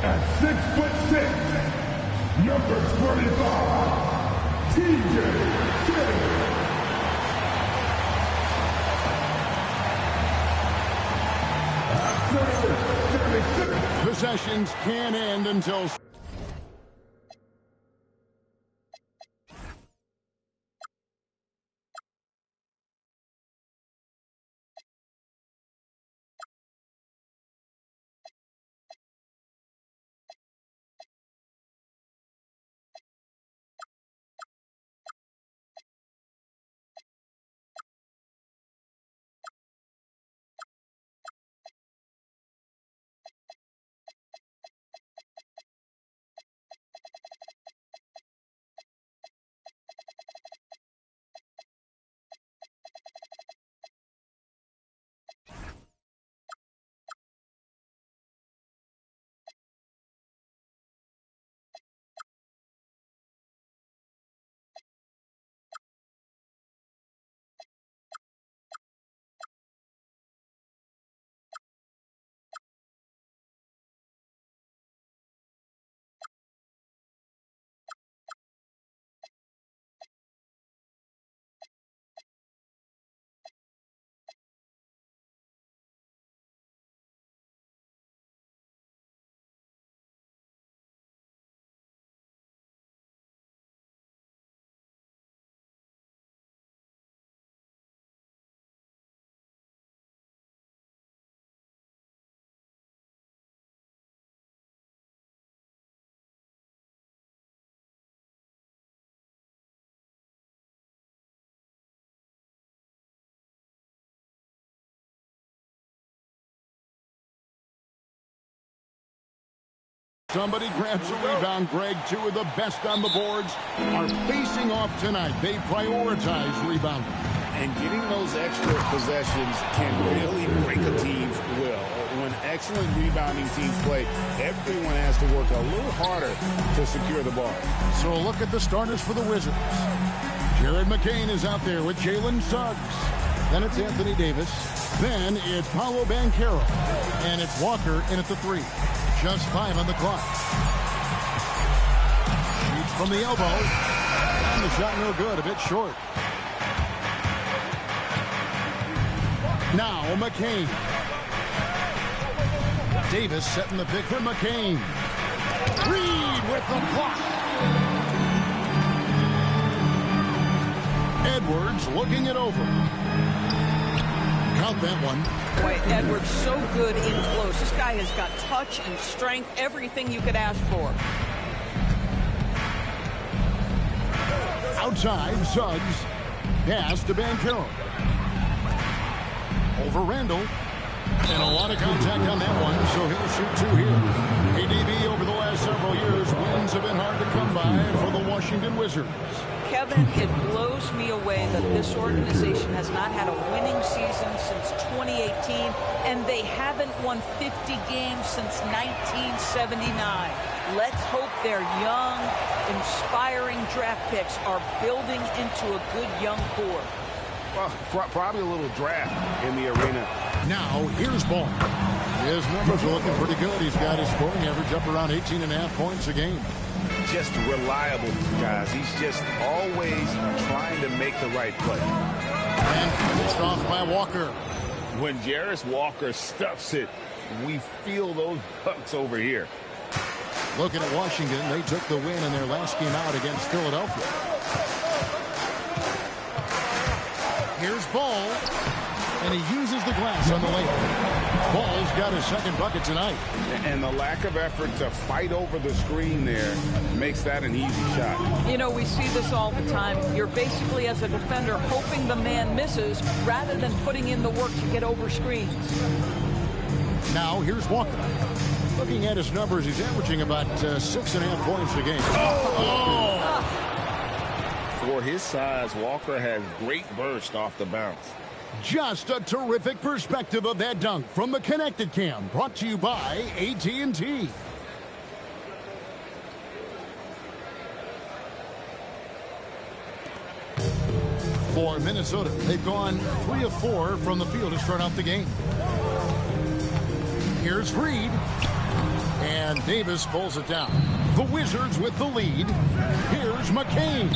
At 6'6", number 25, TJ Kidd. Possessions can't end until... Somebody grabs a rebound, Greg. Two of the best on the boards are facing off tonight. They prioritize rebounding. And getting those extra possessions can really break a team's will. When excellent rebounding teams play, everyone has to work a little harder to secure the ball. So a look at the starters for the Wizards. Jared McCain is out there with Jalen Suggs. Then it's Anthony Davis. Then it's Paolo Banchero. And it's Walker in at the 3. Just 5 on the clock. Shoots from the elbow. And the shot no good, a bit short. Now McCain. Davis setting the pick for McCain. Reed with the block. Edwards looking it over. Count that one. Boy, Edwards so good in close. This guy has got touch and strength, everything you could ask for. Outside, Suggs. Pass to Banchero. Over Randall. And a lot of contact on that one, so he'll shoot 2 here. ADB over the last several years, wins have been hard to come by for the Washington Wizards. Kevin, it blows me away that this organization has not had a winning season since 2018, and they haven't won 50 games since 1979. Let's hope their young, inspiring draft picks are building into a good young core. Well, probably a little draft in the arena. Now, here's Ball. His numbers are looking pretty good. He's got his scoring average up around 18.5 points a game. Just reliable, guys. He's just always trying to make the right play. And finished off by Walker. When Jarace Walker stuffs it, we feel those bucks over here. Looking at Washington, they took the win in their last game out against Philadelphia. Here's Ball, and he uses the glass on the lane. Ball's got his second bucket tonight. And the lack of effort to fight over the screen there makes that an easy shot. You know, we see this all the time. You're basically, as a defender, hoping the man misses rather than putting in the work to get over screens. Now, here's Walker. Looking at his numbers, he's averaging about 6.5 points a game. For his size, Walker has great burst off the bounce. Just a terrific perspective of that dunk from the Connected Cam, brought to you by AT&T. for Minnesota. They've gone 3 of 4 from the field to start out the game. Here's Reed. And Davis pulls it down. The Wizards with the lead. Here's McCain.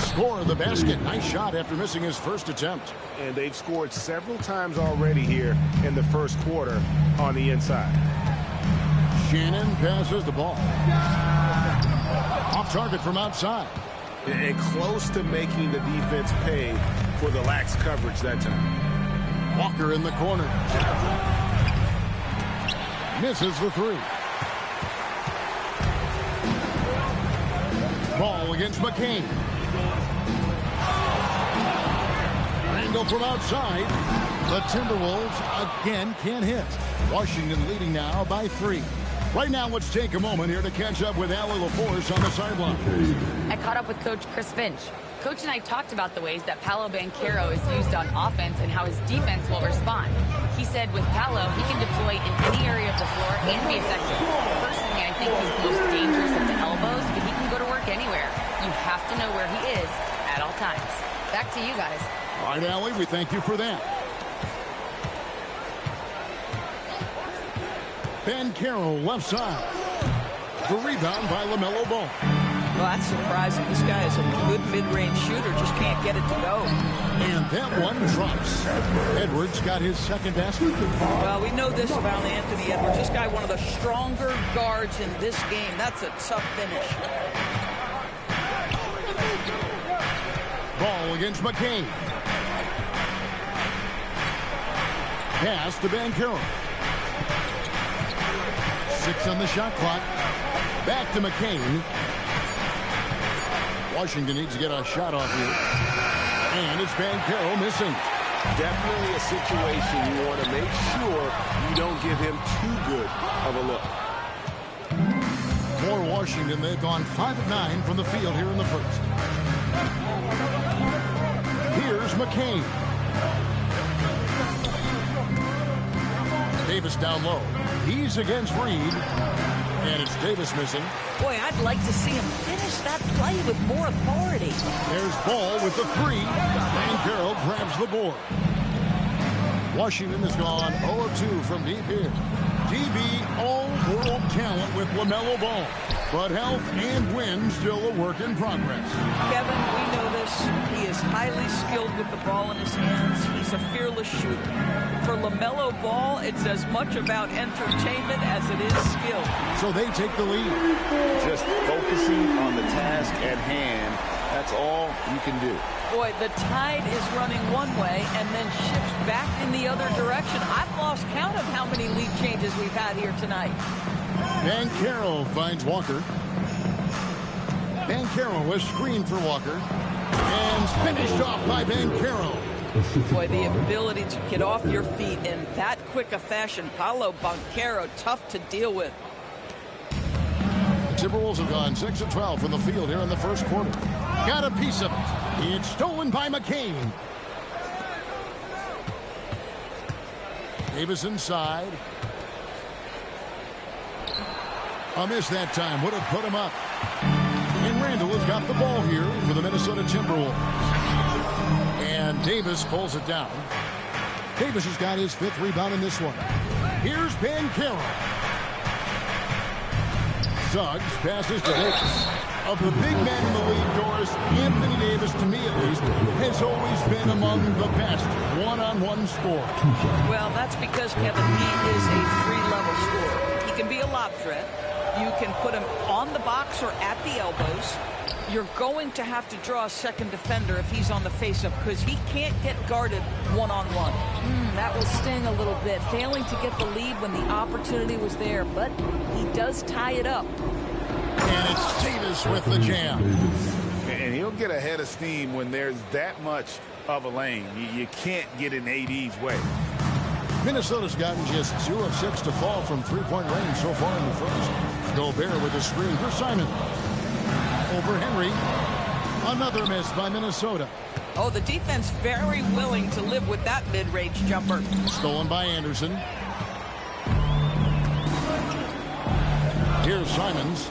Score the basket. Nice shot after missing his first attempt. And they've scored several times already here in the first quarter on the inside. Shannon passes the ball. Off target from outside. And close to making the defense pay for the lax coverage that time. Walker in the corner. Misses the three. Ball against McCain. Randall from outside. The Timberwolves again can't hit. Washington leading now by 3. Right now, let's take a moment here to catch up with Allie LaForce on the sideline. I caught up with Coach Chris Finch. Coach and I talked about the ways that Paolo Banchero is used on offense and how his defense will respond. He said with Paolo, he can deploy in any area of the floor and be effective. Personally, I think he's the most dangerous at the elbows, but he can go to work anywhere. You have to know where he is at all times. Back to you guys. All right, Allie, we thank you for that. Banchero left side. The rebound by LaMelo Ball. Well, that's surprising. This guy is a good mid-range shooter, just can't get it to go. And that one drops. Edwards got his second basket. Well, we know this about Anthony Edwards. This guy, one of the stronger guards in this game. That's a tough finish. Ball against McCain. Pass to Banchero. 6 on the shot clock. Back to McCain. Washington needs to get a shot off here. And it's Banchero missing. Definitely a situation you want to make sure you don't give him too good of a look. For Washington, they've gone 5 of 9 from the field here in the first. Here's McCain. Davis down low. He's against Reed. And it's Davis missing. Boy, I'd like to see him finish that play with more authority. There's Ball with the 3. Banchero grabs the board. Washington has gone 0 of 2 from deep here. DB all-world talent with LaMelo Ball. But health and win still a work in progress. Kevin, we know this. He is highly skilled with the ball in his hands. He's a fearless shooter. For LaMelo Ball, it's as much about entertainment as it is skill. So they take the lead. Just focusing on the task at hand, that's all you can do. Boy, the tide is running one way and then shifts back in the other direction. I've lost count of how many lead changes we've had here tonight. Banchero finds Walker. Banchero was screened for Walker. And finished off by Banchero. Boy, the ability to get off your feet in that quick a fashion. Paolo Banchero, tough to deal with. The Timberwolves have gone 6 of 12 from the field here in the first quarter. Got a piece of it. It's stolen by McCain. Davis inside. A miss that time. Would have put him up. And Randall has got the ball here for the Minnesota Timberwolves. And Davis pulls it down. Davis has got his 5th rebound in this one. Here's Banchero. Suggs passes to Davis. Of the big men in the league, Doris, Anthony Davis, to me at least, has always been among the best one-on-one scorers. Well, that's because, Kevin, he is a 3-level scorer. He can be a lob threat. You can put him on the box or at the elbows. You're going to have to draw a second defender if he's on the face-up because he can't get guarded one-on-one. That will sting a little bit, failing to get the lead when the opportunity was there, but he does tie it up. And it's Davis with the jam. And he'll get ahead of steam when there's that much of a lane. You can't get in AD's way. Minnesota's gotten just 2 of 6 to fall from 3-point range so far in the first. Gobert with a screen for Simon. Over Henry. Another miss by Minnesota. Oh, the defense very willing to live with that mid-range jumper. Stolen by Anderson. Here's Simons.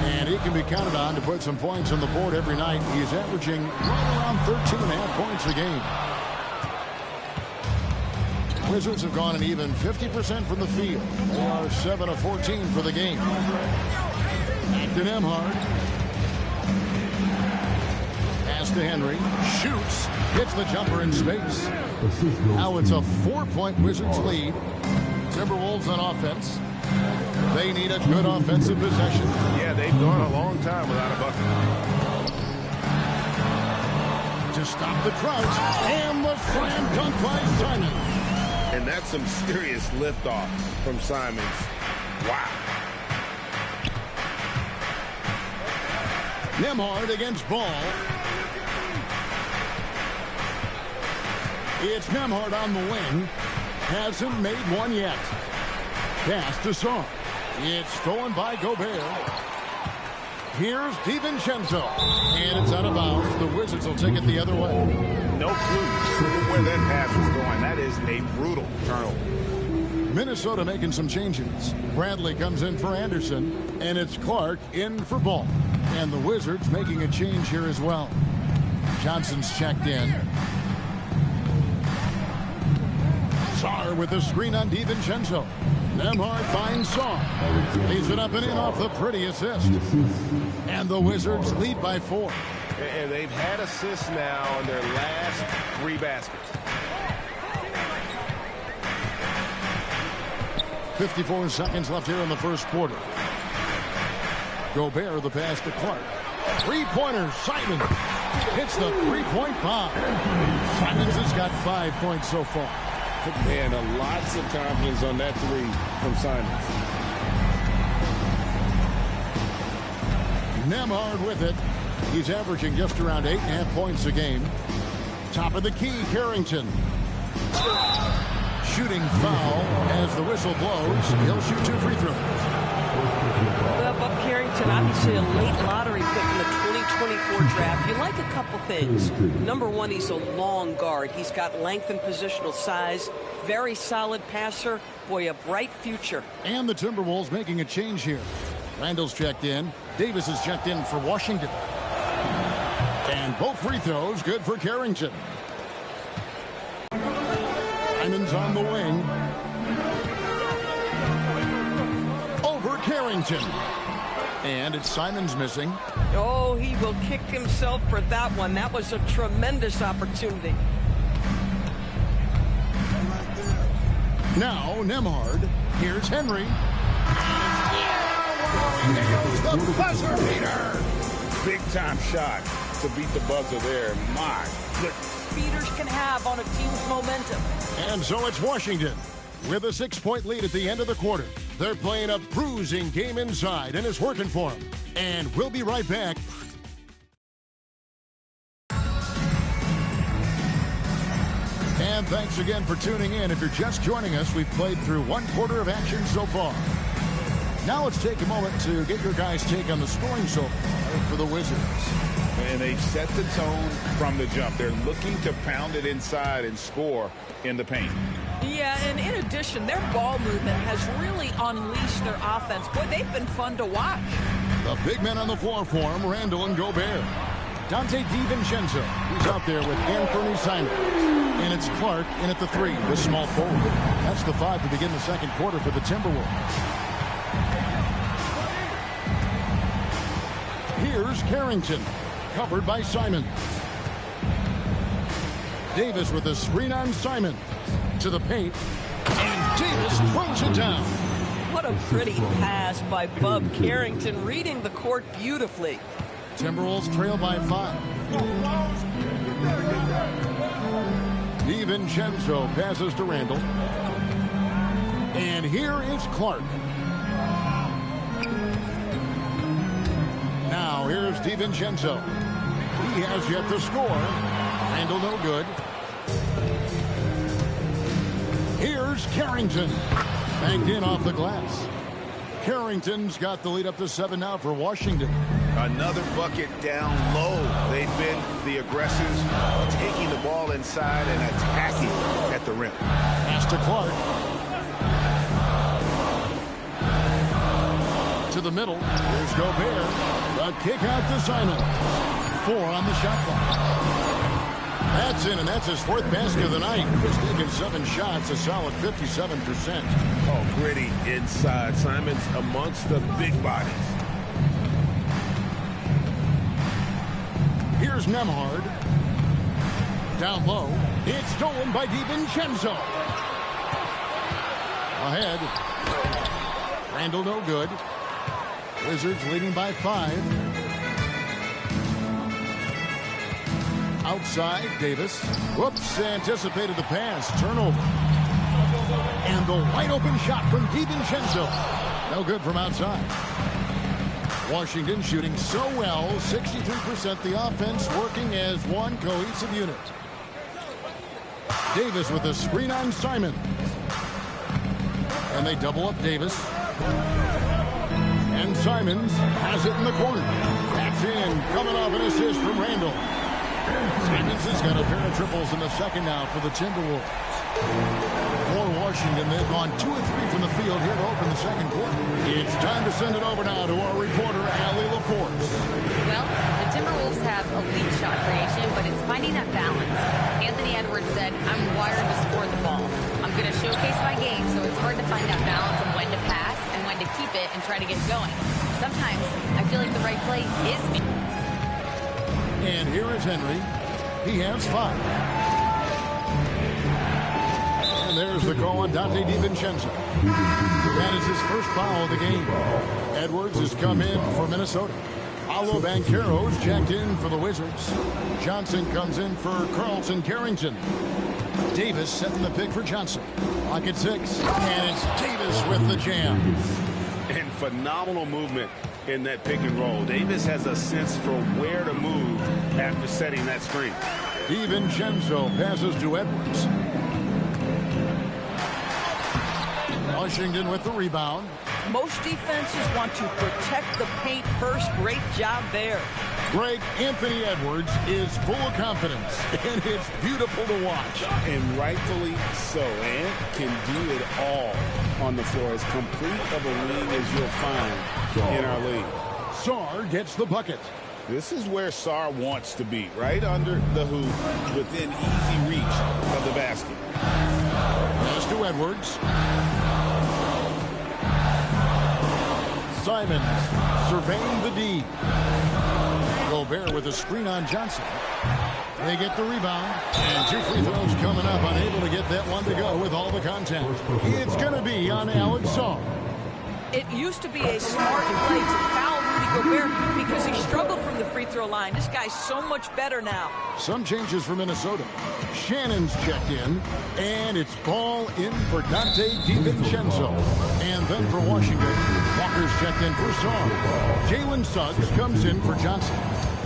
And he can be counted on to put some points on the board every night. He's averaging right around 13.5 points a game. Wizards have gone an even 50% from the field. They are 7 of 14 for the game. Back to Nembhard. Pass to Henry. Shoots. Hits the jumper in space. Now it's a 4-point Wizards lead. Timberwolves on offense. They need a good offensive possession. Yeah, they've gone a long time without a bucket. To stop the Crouch. And the slam dunk by Simon. And that's some serious liftoff from Simons. Wow. Nembhard against Ball. It's Nembhard on the wing. Hasn't made one yet. Pass to Saw. It's stolen by Gobert. Here's DiVincenzo. And it's out of bounds. The Wizards will take it the other way. No clue where that pass was going. That is a brutal turnover. Minnesota making some changes. Bradley comes in for Anderson. And it's Clark in for Ball. And the Wizards making a change here as well. Johnson's checked in. Sarr with the screen on DiVincenzo. Nembhard finds Saw. Leaves it up and in off the pretty assist. And the Wizards lead by 4. And they've had assists now on their last 3 baskets. 54 seconds left here in the first quarter. Gobert, the pass to Clark. Three-pointer, Simon. Hits the three-point bomb. Simons has got 5 points so far. Man, lots of confidence on that 3 from Simons. Nembhard with it. He's averaging just around 8.5 points a game. Top of the key, Carrington. Shooting foul as the whistle blows. He'll shoot 2 free throws. Well, Bob Carrington, obviously a late lottery pick in the 2024 draft. You like a couple things. Number one, he's a long guard. He's got length and positional size. Very solid passer. Boy, a bright future. And the Timberwolves making a change here. Randall's checked in. Davis is checked in for Washington. And both free throws good for Carrington. Simon's on the wing. Over Carrington. And it's Simons missing. Oh, he will kick himself for that one. That was a tremendous opportunity. Now Nembhard. Here's Henry. Nails the buzzer beater. Big time shot to beat the buzzer there. My goodness. Beaters can have on a team's momentum. And so it's Washington with a 6-point lead at the end of the quarter. They're playing a bruising game inside, and it's working for them. And we'll be right back. And thanks again for tuning in. If you're just joining us, we've played through 1 quarter of action so far. Now let's take a moment to get your guys' take on the scoring so far for the Wizards. And they've set the tone from the jump. They're looking to pound it inside and score in the paint. Yeah, and in addition, their ball movement has really unleashed their offense. Boy, they've been fun to watch. The big men on the floor for him, Randall and Gobert. Donte DiVincenzo, he's out there with Anthony Simons. And it's Clark in at the 3, the small forward. That's the 5 to begin the second quarter for the Timberwolves. Here's Carrington, covered by Simons. Davis with a screen on Simons. To the paint, and Davis throws it down. What a pretty pass by Bub Carrington, reading the court beautifully. Timberwolves trail by 5. DiVincenzo passes to Randall. And here is Clark. Now here's DiVincenzo. He has yet to score. Randall no good. Here's Carrington. Banked in off the glass. Carrington's got the lead up to 7 now for Washington. Another bucket down low. They've been the aggressors, taking the ball inside and attacking at the rim. Pass to Clark. to the middle. Here's Gobert. A kick out to Simon. 4 on the shot clock. That's in, and that's his 4th basket of the night. He's taken 7 shots, a solid 57%. Oh, gritty inside. Simon's amongst the big bodies. Here's Nembhard. Down low. It's stolen by DiVincenzo. Ahead. Randall no good. Wizards leading by 5. Outside, Davis. Whoops, anticipated the pass. Turnover. And the wide open shot from DiVincenzo. No good from outside. Washington shooting so well, 63%. The offense working as one cohesive unit. Davis with a screen on Simon. And they double up Davis. And Simons has it in the corner. That's in, coming off an assist from Randall. Simons has got a pair of triples in the second now for the Timberwolves. For Washington, they've gone 2 of 3 from the field here to open the second quarter. It's time to send it over now to our reporter, Allie LaForce. Well, the Timberwolves have elite shot creation, but it's finding that balance. Anthony Edwards said, I'm wired to score the ball. I'm going to showcase my game, so it's hard to find that balance of when to pass and when to keep it and try to get going. Sometimes I feel like the right play is me. And here is Henry. He has 5. And there's the call on Dante DiVincenzo. That is his first foul of the game. Edwards has come in for Minnesota. Paolo Banchero's checked in for the Wizards. Johnson comes in for Carlton Carrington. Davis setting the pick for Johnson. Clock at 6. And it's Davis with the jam. And phenomenal movement in that pick and roll. Davis has a sense for where to move after setting that screen. DiVincenzo passes to Edwards. Washington with the rebound. Most defenses want to protect the paint first. Great job there. Greg, Anthony Edwards is full of confidence, and it's beautiful to watch. And rightfully so. And can do it all on the floor. As complete of a wing as you'll find in our league. Sarr gets the bucket. This is where Sarr wants to be, right under the hoop, within easy reach of the basket. Pass to Edwards. Simons surveying the D. Gobert with a screen on Johnson. They get the rebound. And 2 free throws coming up. Unable to get that one to go with all the contact. It's going to be on Alex Sarr. It used to be a smart play to foul Rudy Gobert because he struggled from the free throw line. This guy's so much better now. Some changes for Minnesota. Shannon's checked in, and it's ball in for Dante DiVincenzo. And then for Washington, Walker's checked in for Sarr. Jalen Suggs comes in for Johnson.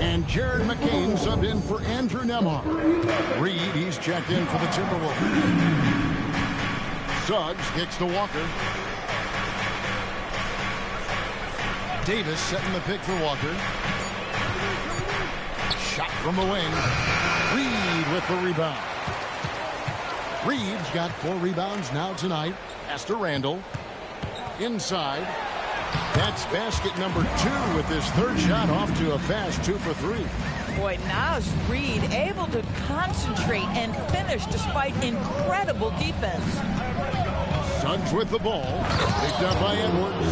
And Jared McCain subbed in for Andrew Nembhard. Reed, he's checked in for the Timberwolves. Suggs kicks to Walker. Davis setting the pick for Walker. Shot from the wing. Reed with the rebound. Reed's got 4 rebounds now tonight. Pass to Randall. Inside. That's basket number 2 with his 3rd shot off to a fast 2 for 3. Boy, now is Reed able to concentrate and finish despite incredible defense. Suggs with the ball. Picked up by Edwards.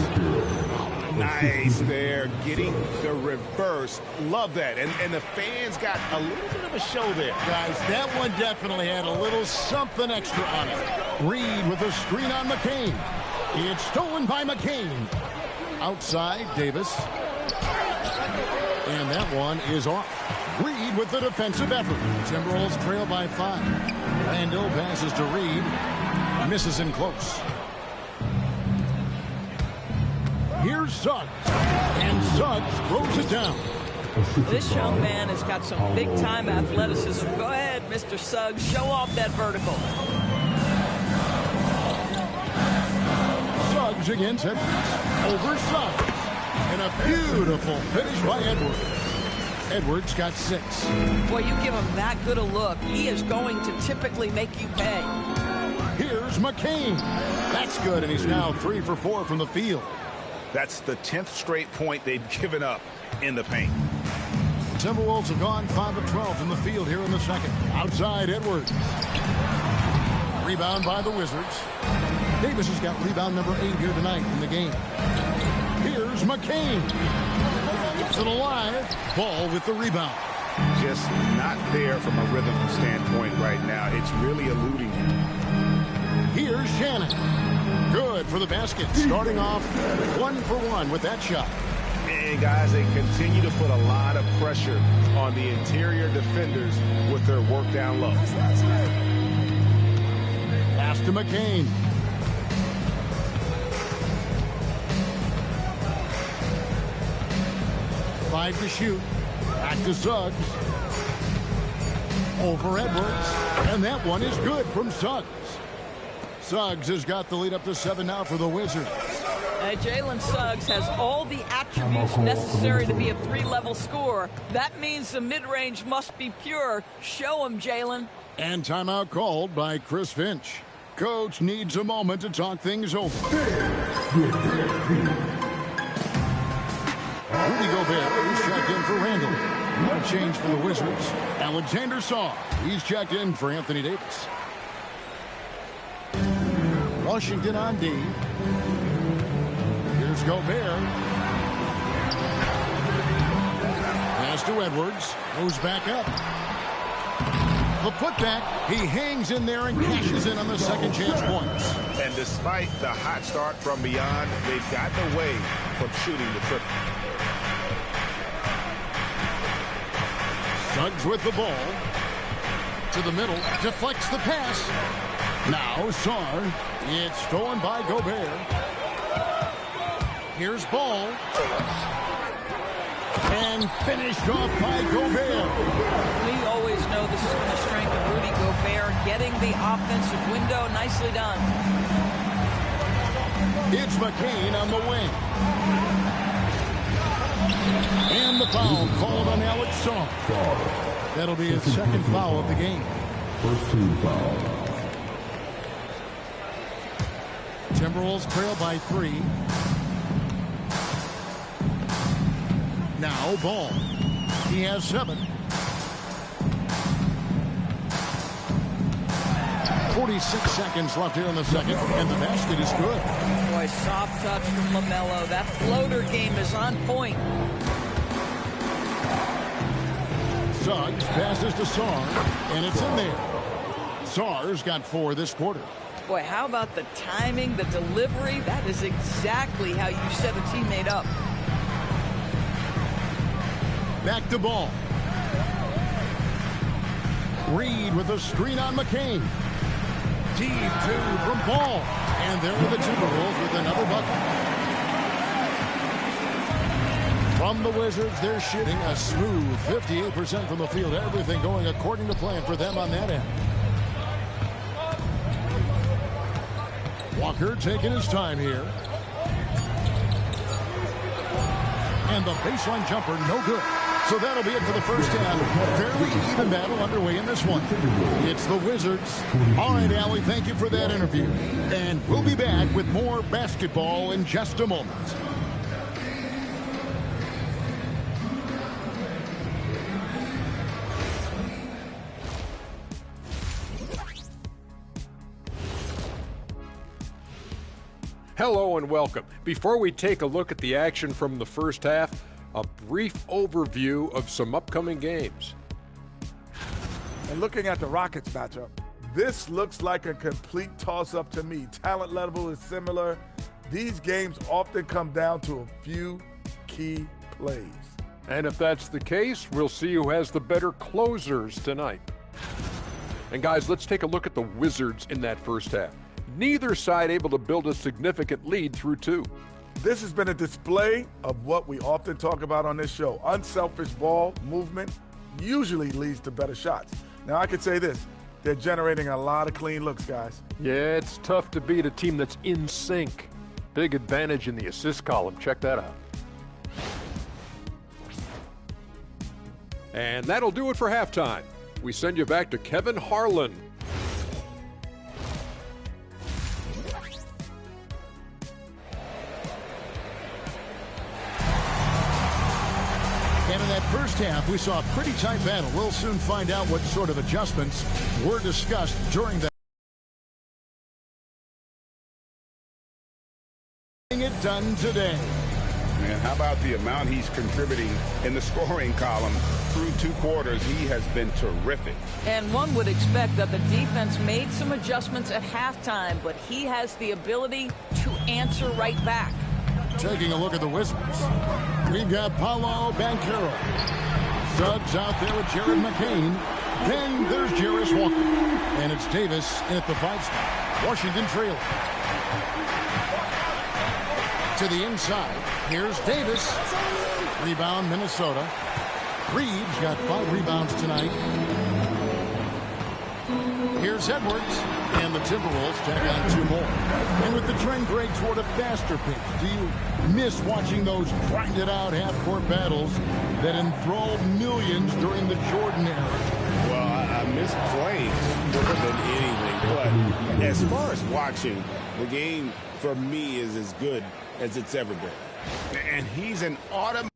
Nice there, getting the reverse. Love that. And the fans got a little bit of a show there. Guys, that one definitely had a little something extra on it. Reed with a screen on McCain. It's stolen by McCain. Outside, Davis. And that one is off. Reed with the defensive effort. Timberwolves trail by 5. Randall passes to Reed. Misses in close. Here's Suggs. And Suggs throws it down. This young man has got some big-time athleticism. Go ahead, Mr. Suggs. Show off that vertical. Suggs against Edwards. Over Suggs. And a beautiful finish by Edwards. Edwards got 6. Boy, you give him that good a look, he is going to typically make you pay. Here's McCain. That's good, and he's now 3 for 4 from the field. That's the 10th straight point they've given up in the paint. Timberwolves have gone 5 of 12 in the field here in the second. Outside Edwards. Rebound by the Wizards. Davis has got rebound number 8 here tonight in the game. Here's McCain. Keeps it alive. Ball with the rebound. Just not there from a rhythm standpoint right now. It's really eluding him. Here's Shannon. Good for the basket. Starting off 1 for 1 with that shot. And guys, they continue to put a lot of pressure on the interior defenders with their work down low. Pass to McCain. Five to shoot. Back to Suggs. Over Edwards. And that one is good from Suggs. Suggs has got the lead up to 7 now for the Wizards. Jalen Suggs has all the attributes necessary to be a 3-level scorer. That means the mid-range must be pure. Show him, Jalen. And timeout called by Chris Finch. Coach needs a moment to talk things over. Rudy Gobert is checked in for Randall. No change for the Wizards. Alexander Saw. He's checked in for Anthony Davis. Washington on D. Here's Gobert. Pass to Edwards. Goes back up. The putback. He hangs in there and cashes in on the second chance points. And despite the hot start from beyond, they've gotten away from shooting the triple. Suggs with the ball. To the middle. Deflects the pass. Now Sarr. It's stolen by Gobert. Here's Ball. And finished off by Gobert. We always know this has been a strength of Rudy Gobert, getting the offensive window. Nicely done. It's McCain on the wing. And the foul called on Alex Sarr. That'll be his second foul of the game. First team foul. Timberwolves trail by 3. Now Ball. He has 7. 46 seconds left here in the second, and the basket is good. Boy, soft touch from LaMelo. That floater game is on point. Suggs passes to Sarr, and it's in there. Sarr's got 4 this quarter. Boy, how about the timing, the delivery? That is exactly how you set a teammate up. Back to Ball. Reed with a screen on McCain. Deep 2 from Ball. And there are the Timberwolves with another bucket. From the Wizards, they're shooting a smooth 58% from the field. Everything going according to plan for them on that end. Walker taking his time here. And the baseline jumper, no good. So that'll be it for the first half. Fairly even battle underway in this one. It's the Wizards. All right, Allie, thank you for that interview. And we'll be back with more basketball in just a moment. Hello and welcome. Before we take a look at the action from the first half, a brief overview of some upcoming games. And looking at the Rockets matchup, this looks like a complete toss-up to me. Talent level is similar. These games often come down to a few key plays. And if that's the case, we'll see who has the better closers tonight. And guys, let's take a look at the Wizards in that first half. Neither side able to build a significant lead through 2. This has been a display of what we often talk about on this show. Unselfish ball movement usually leads to better shots. Now, I could say this. They're generating a lot of clean looks, guys. Yeah, it's tough to beat a team that's in sync. Big advantage in the assist column. Check that out. And that'll do it for halftime. We send you back to Kevin Harlan. And in that first half, we saw a pretty tight battle. We'll soon find out what sort of adjustments were discussed during that. It done today. Man, how about the amount he's contributing in the scoring column through 2 quarters? He has been terrific. And one would expect that the defense made some adjustments at halftime, but he has the ability to answer right back. Taking a look at the Wizards, we've got Paolo Banchero. Suggs out there with Jared McCain. Then there's Jarace Walker. And it's Davis in at the 5 spot. Washington trailing. To the inside. Here's Davis. Rebound, Minnesota. Reeves got 5 rebounds tonight. Here's Edwards. And the Timberwolves tack on 2 more. And with the trend, Greg, toward a faster pace, do you miss watching those grinded-out half-court battles that enthralled millions during the Jordan era? Well, I miss playing more than anything. But as far as watching, the game for me is as good as it's ever been. And he's an automatic.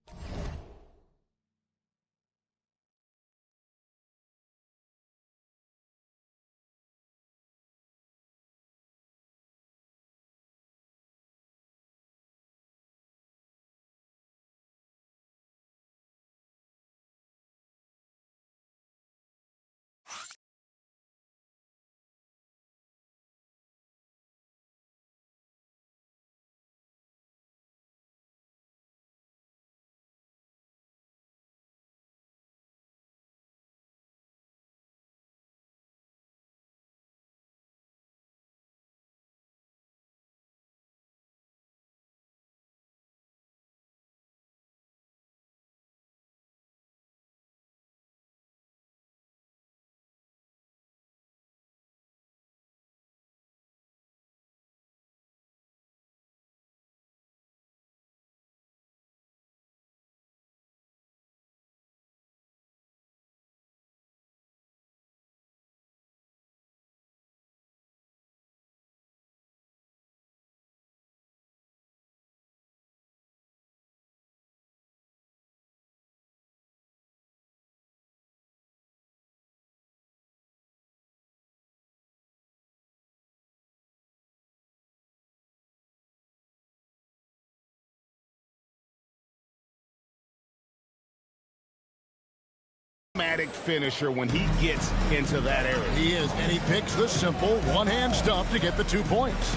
Finisher when he gets into that area. He is, and he picks the simple one-hand stuff to get the 2 points.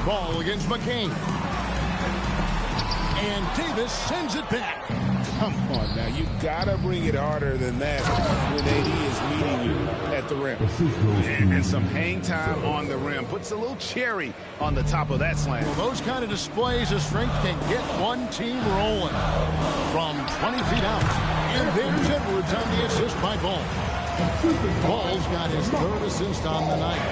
Ball against McCain. And Davis sends it back. Come on now, you gotta bring it harder than that when AD is meeting you at the rim. And some hang time on the rim puts a little cherry on the top of that slam. Well, those kind of displays of strength can get one team rolling from 20 feet out. And there's Edwards on the assist by Ball. Ball's got his 3rd assist on the night.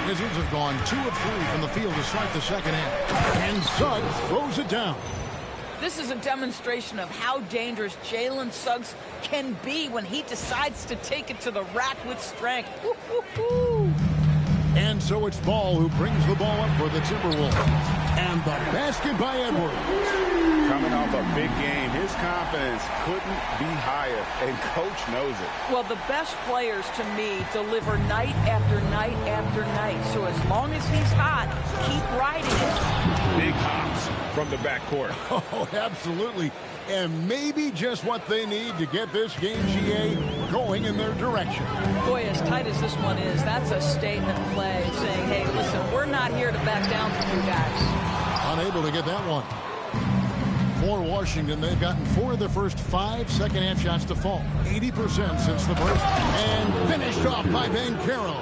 Wizards have gone 2 of 3 from the field to start the second half. And Suggs throws it down. This is a demonstration of how dangerous Jalen Suggs can be when he decides to take it to the rack with strength. And so it's Ball who brings the ball up for the Timberwolves. And the basket by Edwards. Coming off a big game, his confidence couldn't be higher, and Coach knows it. Well, the best players, to me, deliver night after night after night. So as long as he's hot, keep riding it. Big hops from the backcourt. Oh, absolutely. And maybe just what they need to get this game, GA, going in their direction. Boy, as tight as this one is, that's a statement play saying, hey, listen, we're not here to back down from you guys. Unable to get that one. For Washington, they've gotten 4 of their first 5 second-half shots to fall. 80% since the break. And finished off by Banchero.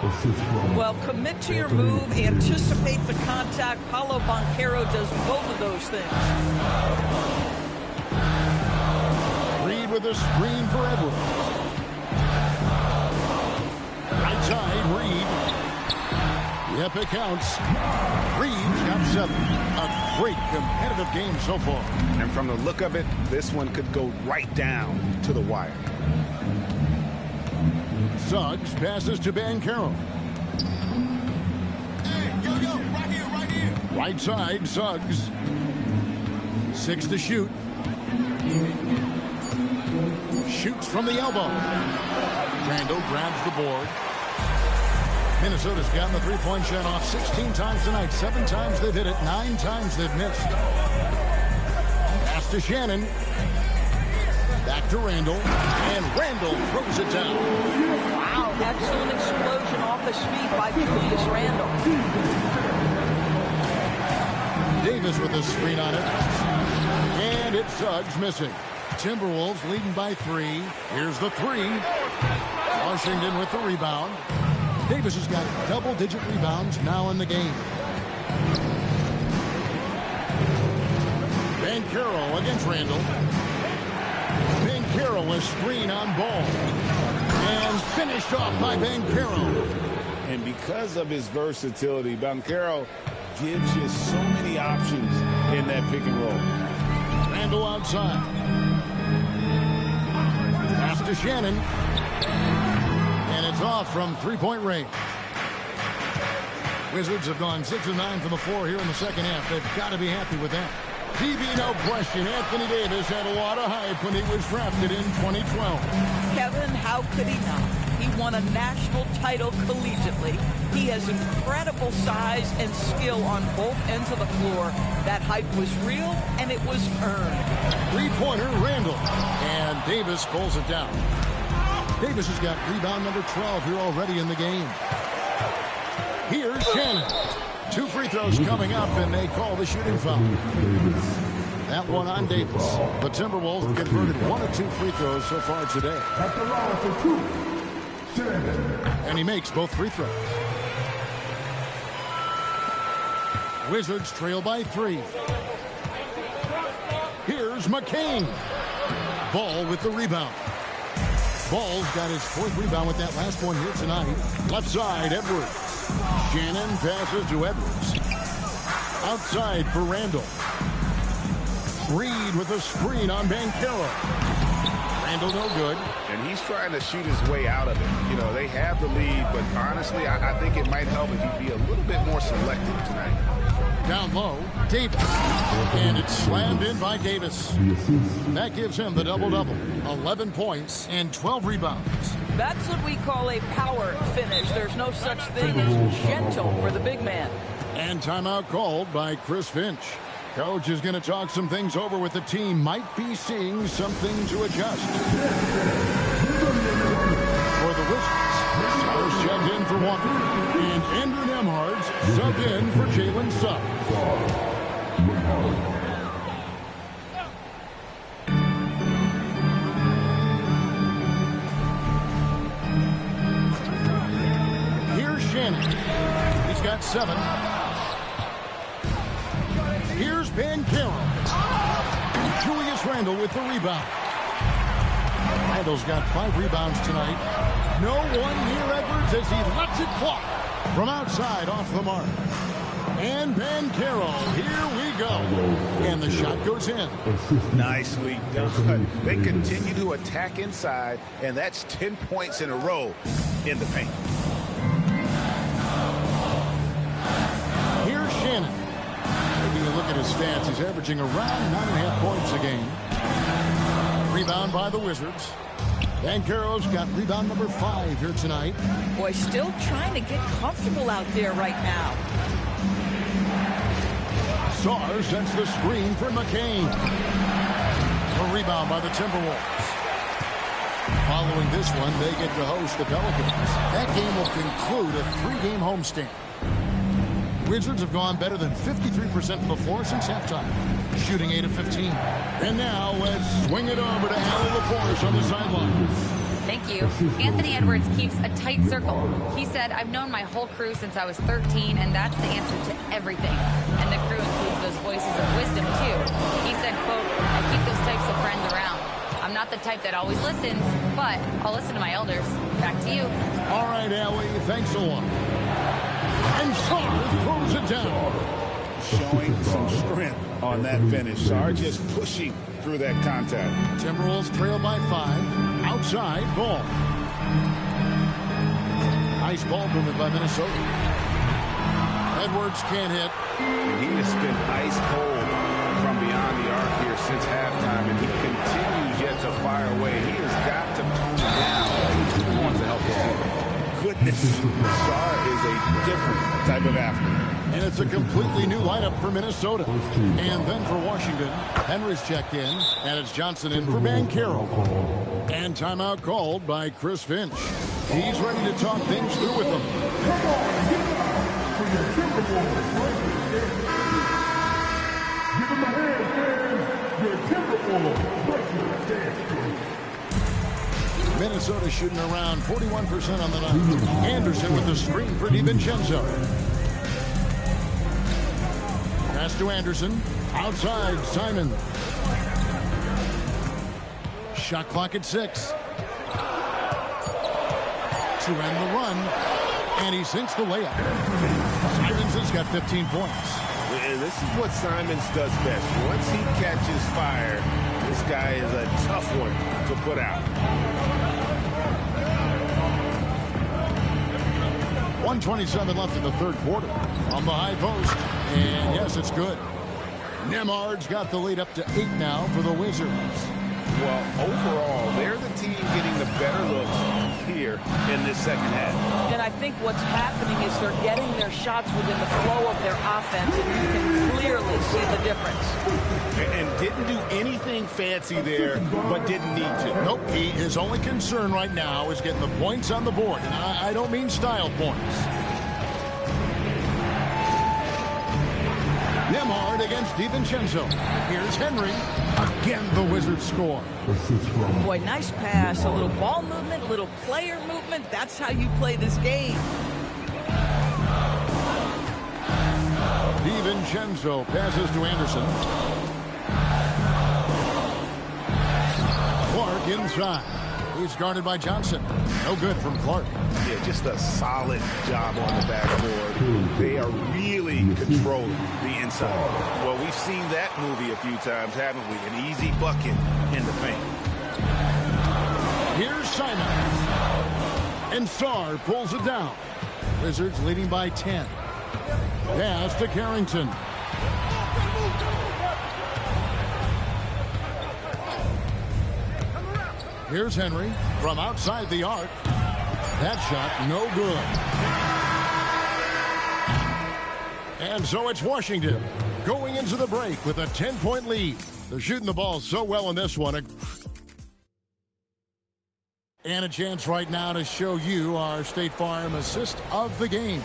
Well, commit to your move, anticipate the contact. Paolo Banchero does both of those things. Reed with a screen for Edwards. Right side, Reed. Yep, it counts. Reeves got 7. A great competitive game so far. And from the look of it, this one could go right down to the wire. Suggs passes to Banchero. Hey, yo, right here. Right side, Suggs. 6 to shoot. Shoots from the elbow. Randall grabs the board. Minnesota's gotten the three-point shot off 16 times tonight. 7 times they've hit it. 9 times they've missed. Pass to Shannon. Back to Randall. And Randall throws it down. Wow, excellent explosion off the feet by Julius Randall. Davis with a screen on it. And it's Suggs missing. Timberwolves leading by 3. Here's the 3. Washington with the rebound. Davis has got double-digit rebounds now in the game. Banchero against Randall. Banchero a screen on Ball. And finished off by Banchero. And because of his versatility, Banchero gives you so many options in that pick and roll. Randall outside. Pass to Shannon. And it's off from three-point range. Wizards have gone 6 of 9 from the floor here in the second half. They've got to be happy with that. TV, no question. Anthony Davis had a lot of hype when he was drafted in 2012. Kevin, how could he not? He won a national title collegiately. He has incredible size and skill on both ends of the floor. That hype was real, and it was earned. Three-pointer, Randall. And Davis pulls it down. Davis has got rebound number 12 here already in the game. Here's Shannon. 2 free throws coming up, and they call the shooting foul. That one on Davis. The Timberwolves have converted 1 of 2 free throws so far today. At the line for 2. And he makes both free throws. Wizards trail by 3. Here's McCain. Ball with the rebound. Ball's got his 4th rebound with that last one here tonight. Left side, Edwards. Shannon passes to Edwards. Outside for Randall. Reed with a screen on Banchero. Randall no good. And he's trying to shoot his way out of it. You know, they have the lead, but honestly, I think it might help if he'd be a little bit more selective tonight. Down low, Davis. And it's slammed in by Davis. That gives him the double-double. 11 points and 12 rebounds. That's what we call a power finish. There's no such thing as gentle for the big man. And timeout called by Chris Finch. Coach is going to talk some things over with the team. Might be seeing something to adjust. For the Wizards, Stars checked in for Walker. And Andrew Nembhard's subbed in for Jalen Suggs. Here's Shannon. He's got 7. Here's Banchero. Julius Randall with the rebound. Randall's got 5 rebounds tonight. No one near Edwards as he lets it fly from outside off the mark. And Banchero, here we go. And the shot goes in. Nicely done. They continue to attack inside, and that's 10 points in a row in the paint. Here's Shannon. Taking a look at his stats, he's averaging around 9.5 points a game. Rebound by the Wizards. Banchero's got rebound number 5 here tonight. Boy, still trying to get comfortable out there right now. Sarr sends the screen for McCain. A rebound by the Timberwolves. Following this one, they get to host the Pelicans. That game will conclude a 3-game homestand. Wizards have gone better than 53% from the floor since halftime, shooting 8 of 15. And now let's swing it over to Allie LaForce on the sideline. Thank you. Anthony Edwards keeps a tight circle. He said, I've known my whole crew since I was 13, and that's the answer to everything. And the crew includes those voices of wisdom, too. He said, quote, I keep those types of friends around. I'm not the type that always listens, but I'll listen to my elders. Back to you. All right, Allie, thanks a lot. And Sarr throws it down. Showing some strength on that finish. Sarr just pushing through that contact. Timberwolves trail by 5. Outside, Ball. Nice ball movement by Minnesota. Edwards can't hit. And he has been ice cold from beyond the arc. mark here since halftime, and he continues yet to fire away. He has got to tone it down. He wants to help the team. Goodness, Sarr is a different type of athlete. And it's a completely new lineup for Minnesota. And then for Washington, Henry's checked in, and it's Johnson in for Banchero. And timeout called by Chris Finch. He's ready to talk things through with them. Minnesota shooting around 41% on the night. Anderson with the screen for DiVincenzo. Pass to Anderson. Outside, Simon. Shot clock at 6. To end the run. And he sinks the layup. Simons has got 15 points. And this is what Simons does best. Once he catches fire, this guy is a tough one to put out. 1:27 left in the third quarter. On the high post. And yes, it's good. Nembhard's got the lead up to 8 now for the Wizards. Well, overall, they're the team getting the better looks here in this second half. And I think what's happening is they're getting their shots within the flow of their offense, and you can clearly see the difference. And didn't do anything fancy there, but didn't need to. Nope, his only concern right now is getting the points on the board. And I don't mean style points. Nembhard against DiVincenzo. Here's Henry. Again, the Wizards score. Boy, nice pass. A little ball movement, a little player movement. That's how you play this game. DiVincenzo passes to Anderson. Clark inside. He's guarded by Johnson. No good from Clark. Yeah, just a solid job on the backboard. They are really controlling the inside. Well, we've seen that movie a few times, haven't we? An easy bucket in the paint. Here's Simon. And Sarr pulls it down. Wizards leading by 10. Pass to Carrington. Here's Henry from outside the arc. That shot, no good. And so it's Washington going into the break with a 10-point lead. They're shooting the ball so well in this one. And a chance right now to show you our State Farm assist of the game.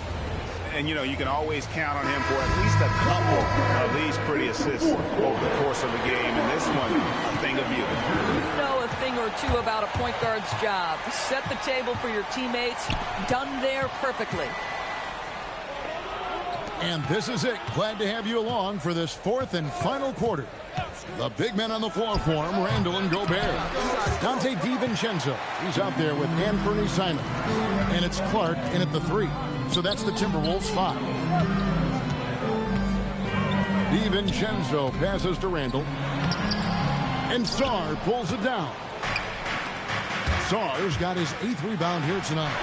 And, you know, you can always count on him for at least a couple of these pretty assists over the course of the game. And this one, a thing of beauty. You know a thing or two about a point guard's job. Set the table for your teammates. Done there perfectly. And this is it. Glad to have you along for this fourth and final quarter. The big men on the floor for him, Randall and Gobert. Dante DiVincenzo, he's out there with Anthony Simon. And it's Clark in at the 3. So that's the Timberwolves 5. DiVincenzo passes to Randall. And Sarr pulls it down. Sarr's got his 8th rebound here tonight.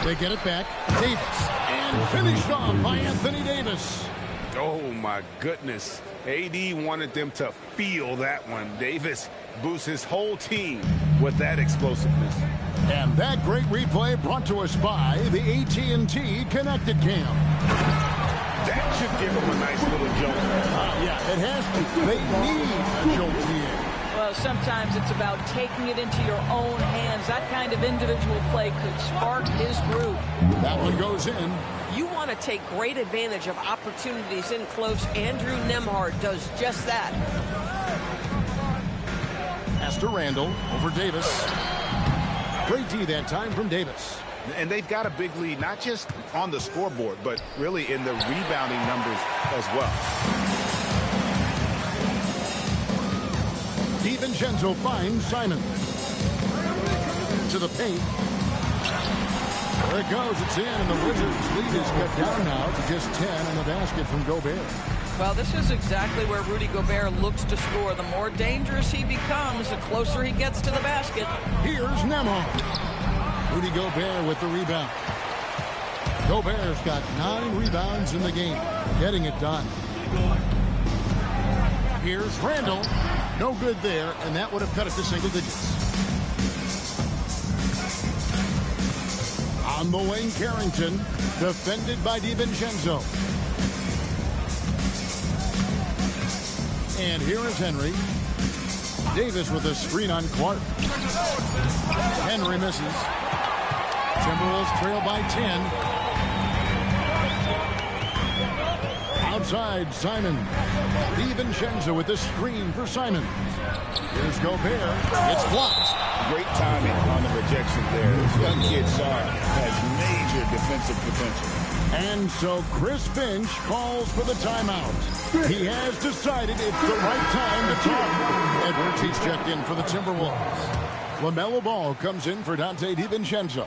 They get it back. Davis. And finished off by Anthony Davis. Oh, my goodness. AD wanted them to feel that one. Davis boosts his whole team with that explosiveness. And that great replay brought to us by the AT&T Connected Cam. That should give them a nice little jolt. Yeah, it has to. They need a jolt here. Well, sometimes it's about taking it into your own hands. That kind of individual play could spark his group. That one goes in. You want to take great advantage of opportunities in close. Andrew Nembhard does just that. Pass to Randall over Davis. Great D that time from Davis. And they've got a big lead, not just on the scoreboard, but really in the rebounding numbers as well. DiVincenzo finds Simon. To the paint. There it goes. It's in, and the Wizards' lead is cut down now to just 10 on the basket from Gobert. Well, this is exactly where Rudy Gobert looks to score. The more dangerous he becomes, the closer he gets to the basket. Here's Nembhard. Rudy Gobert with the rebound. Gobert's got 9 rebounds in the game, getting it done. Here's Randall. No good there, and that would have cut it to single digits. On the wing, Carrington, defended by DiVincenzo. And here is Henry. Davis with a screen on Clark. Henry misses. Timberwolves trail by 10. Outside, Simon. DiVincenzo with the screen for Simon. Here's Gobert. It's blocked. Great timing on the rejection there. This young kid, Sarr, has major defensive potential. And so Chris Finch calls for the timeout. He has decided it's the right time to talk. Edwards, he's checked in for the Timberwolves. LaMelo Ball comes in for Dante DiVincenzo.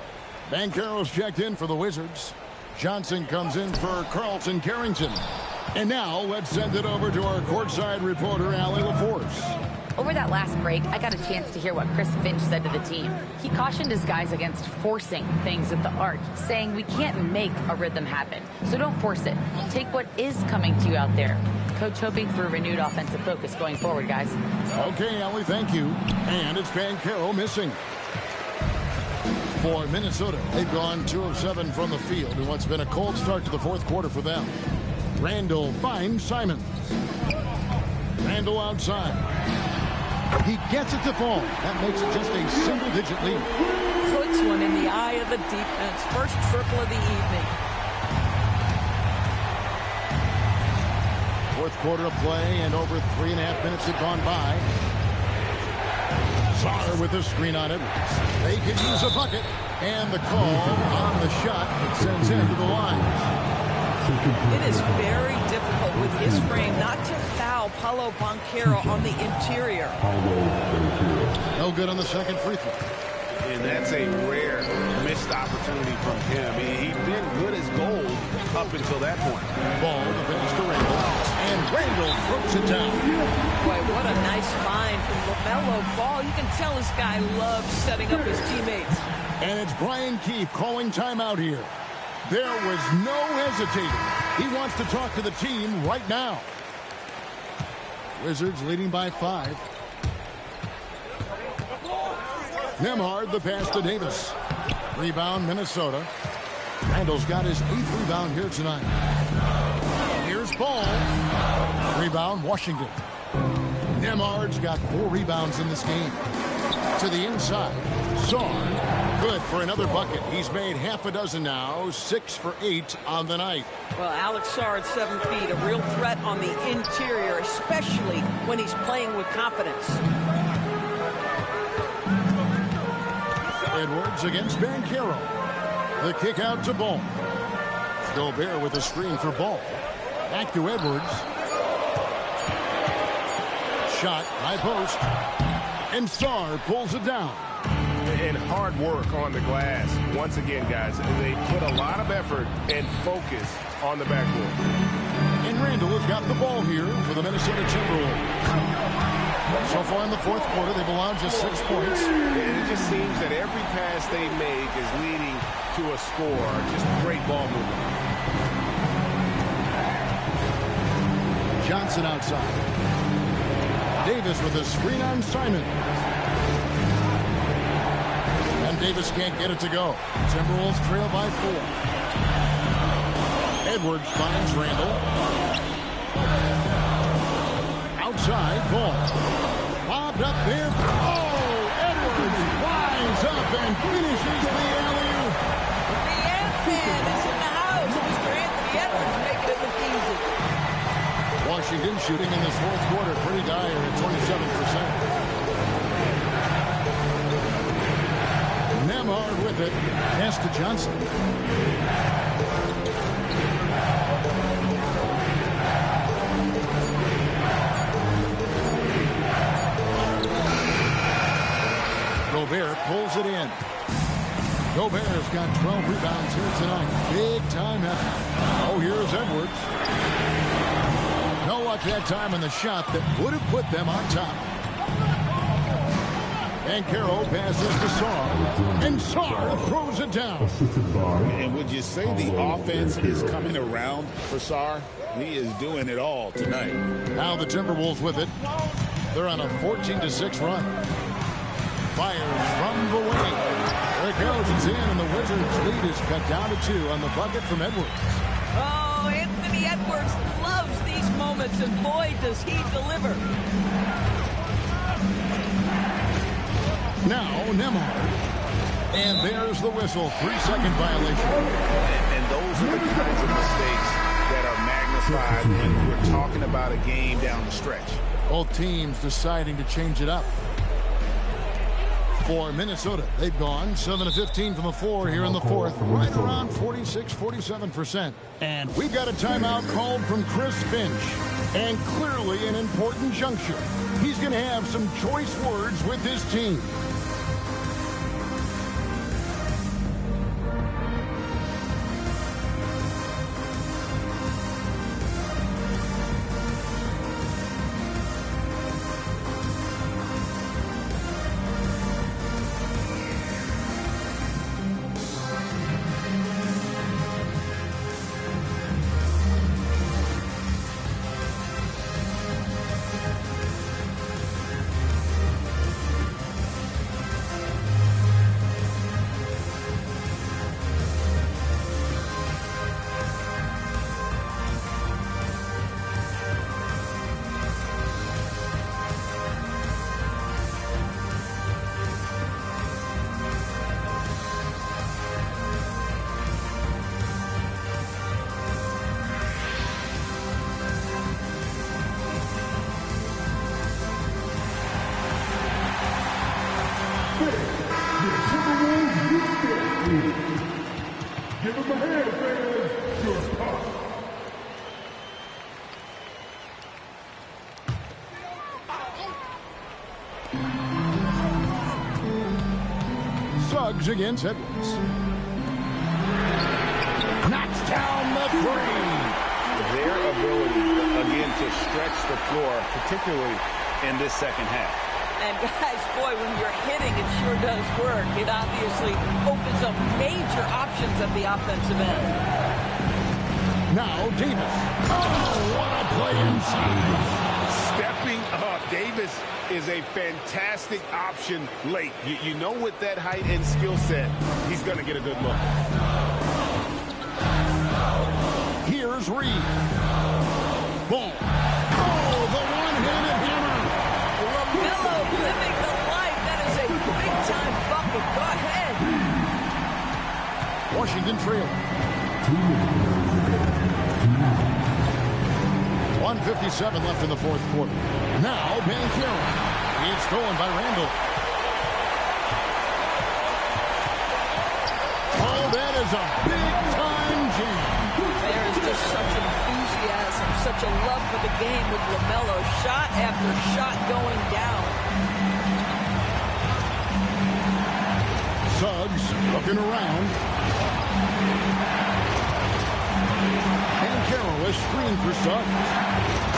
Banchero's checked in for the Wizards. Johnson comes in for Carlton Carrington. And now let's send it over to our courtside reporter, Allie LaForce. Over that last break, I got a chance to hear what Chris Finch said to the team. He cautioned his guys against forcing things at the arc, saying we can't make a rhythm happen, so don't force it. Take what is coming to you out there. Coach hoping for a renewed offensive focus going forward, guys. Okay, Allie, thank you. And it's Banchero missing. For Minnesota, they've gone 2 of 7 from the field in what's been a cold start to the fourth quarter for them. Randall finds Simon. Randall outside. He gets it to fall. That makes it just a single-digit lead. Puts one in the eye of the defense. First triple of the evening. Fourth quarter of play, and over 3.5 minutes have gone by. Sarr with a screen on Edwards. They could use a bucket. And the call on the shot that sends him to the line. It is very difficult with his frame not to foul Paolo Banchero on the interior. No good on the second free throw. And that's a rare missed opportunity from him. He'd been good as gold up until that point. Ball, the pass to Randall. And Randall throws it down. Boy, what a nice find from LaMelo Ball. You can tell this guy loves setting up his teammates. And it's Brian Keefe calling timeout here. There was no hesitating. He wants to talk to the team right now. Wizards leading by 5. Nembhard, the pass to Davis. Rebound, Minnesota. Randall's got his 8th rebound here tonight. Here's Ball. Rebound, Washington. Nembhard's got 4 rebounds in this game. To the inside. Sarr. Good for another bucket. He's made half a dozen now. 6 for 8 on the night. Well, Alex Sarr at 7 feet. A real threat on the interior, especially when he's playing with confidence. Edwards against Banchero. The kick out to Ball. Gobert with a screen for Ball. Back to Edwards. Shot, high post. And Sarr pulls it down. And hard work on the glass. Once again, guys, they put a lot of effort and focus on the backboard. And Randall has got the ball here for the Minnesota Timberwolves. So far in the fourth quarter, they've allowed just 6 points. And it just seems that every pass they make is leading to a score. Just great ball movement. Johnson outside. Davis with a screen on Simon. And Davis can't get it to go. Timberwolves trail by 4. Edwards finds Randall. Outside, Ball. Bobbed up there. Oh, Edwards winds up and finishes the alley-oop. The Ant-Man is in the house. Mr. Anthony Edwards making it look easy. Washington shooting in this fourth quarter pretty dire at 27%. Nembhard with it. Pass to Johnson. Gobert pulls it in. Gobert's got 12 rebounds here tonight. Big time effort. Oh, here's Edwards. No luck that time in the shot that would have put them on top. Banchero passes to Sarr, and Sarr throws it down. And would you say the offense is coming around for Sarr? He is doing it all tonight. Now the Timberwolves with it. They're on a 14-6 run. Fires from the wing. There it goes. It's in, and the Wizards' lead is cut down to 2 on the bucket from Edwards. Oh, Anthony Edwards loves these moments, and boy, does he deliver. Now Nembhard. And there's the whistle. 3-second violation. And those are the kinds of mistakes that are magnified when we're talking about a game down the stretch. Both teams deciding to change it up. For Minnesota, they've gone 7 of 15 from the floor here in the fourth, right around 46-47%. And we've got a timeout called from Chris Finch. And clearly an important juncture. He's going to have some choice words with his team. Give him a hand, fans. You're tough. Suggs against Edwards. Knocks down the three. Their ability, again, to stretch the floor, particularly in this second half. And guys, boy, when you're hitting, it sure does work. It obviously opens up major options at the offensive end. Now Davis. Oh, what a play inside. Stepping up. Davis is a fantastic option late. You know, with that height and skill set, he's going to get a good look. Here's Reed. Boom. Oh, the one-handed hammer. LaMelo living the life. That is a big-time bucket. Go ahead. Washington trailing. 1:57 left in the fourth quarter. Now Banchero. It's stolen by Randall. Oh, that is a big-time jam. There is just such enthusiasm, such a love for the game with LaMelo. Shot after shot going down. Suggs looking around. Banchero is screened for Suggs.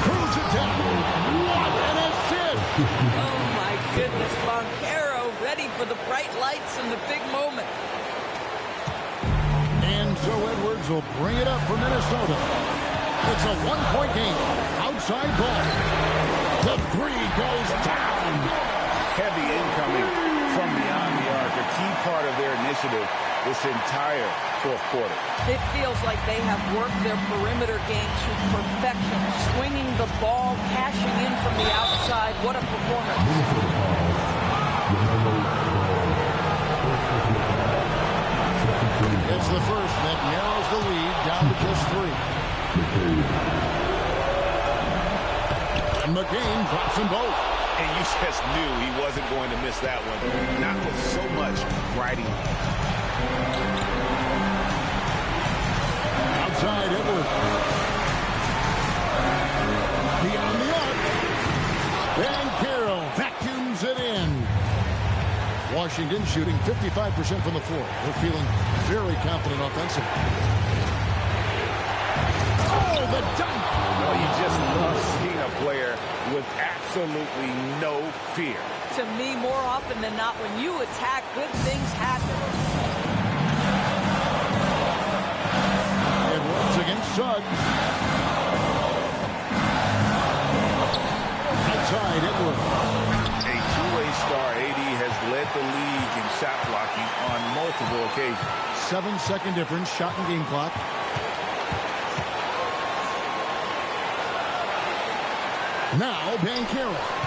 Throws it down. What an assist! Oh, my goodness. Banchero ready for the bright lights and the big moment. And so Edwards will bring it up for Minnesota. It's a one-point game. Outside ball. The three goes down. Heavy incoming from beyond the arc. A key part of their initiative this entire fourth quarter. It feels like they have worked their perimeter game to perfection. Swinging the ball, cashing in from the outside. What a performance. It's the first that narrows the lead down to just 3. And McCain drops them both. And you just knew he wasn't going to miss that one. Not with so much riding. Outside Edwards. Beyond the arc. Banchero vacuums it in. Washington shooting 55% from the floor. They're feeling very confident offensively. Oh, the dunk! Well, you just love seeing a player with absolutely no fear. To me, more often than not, when you attack, good things happen. Edwards against Suggs. Outside Edwards. A two-way star, AD has led the league in shot blocking on multiple occasions. 7-second difference, shot and game clock. Now Banchero.